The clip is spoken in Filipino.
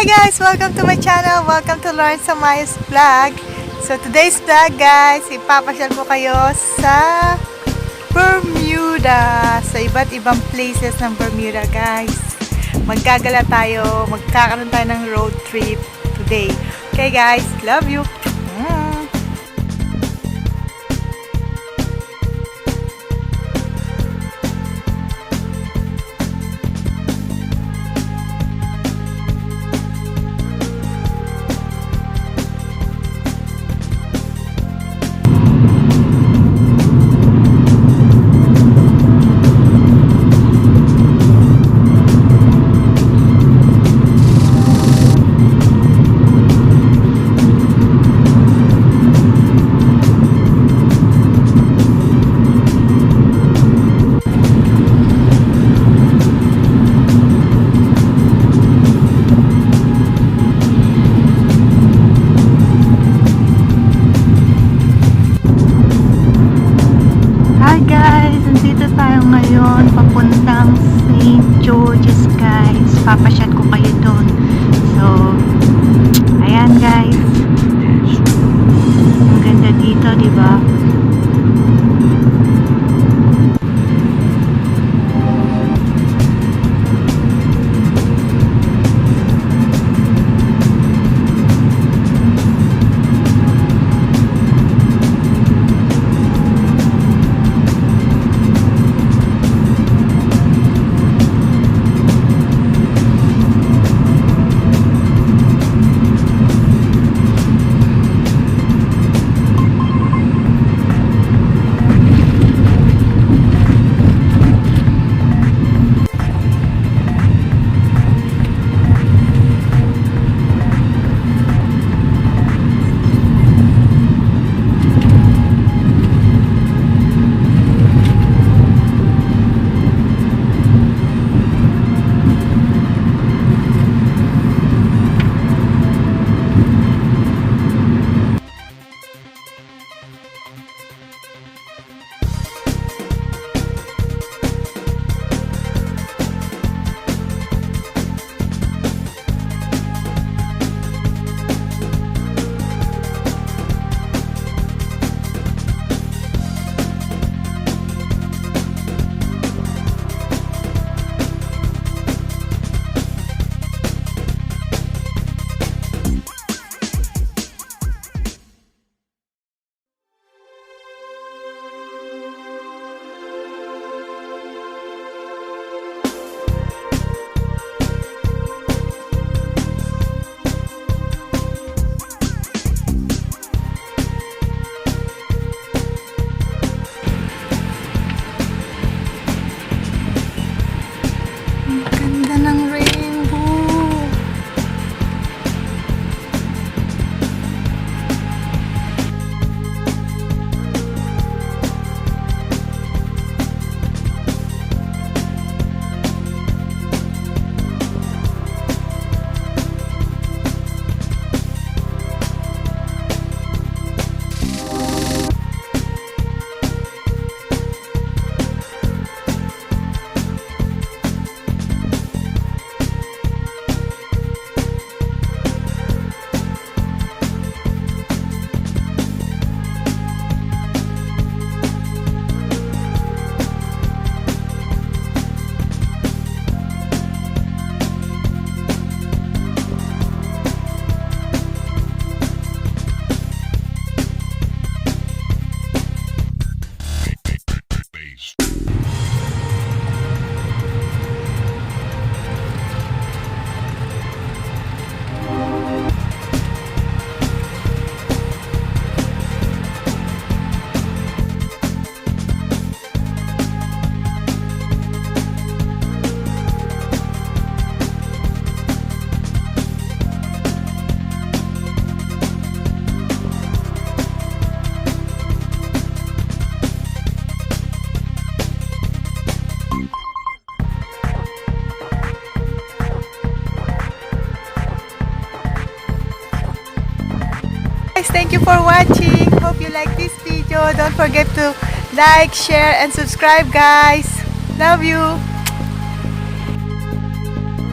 Hi guys! Welcome to my channel. Welcome to Loren Tamayo's vlog. So today's vlog guys, ipapasyal ko kayo sa Bermuda. Sa iba't ibang places ng Bermuda guys. Magkagala tayo, magkakaroon tayo ng road trip today. Okay guys, love you! Ngayon, papuntang St. George's guys. Papasyat ko kayo doon. So, ayan guys. Ang ganda dito, diba? Thank you for watching. Hope you like this video. Don't forget to like, share, and subscribe guys. Love you.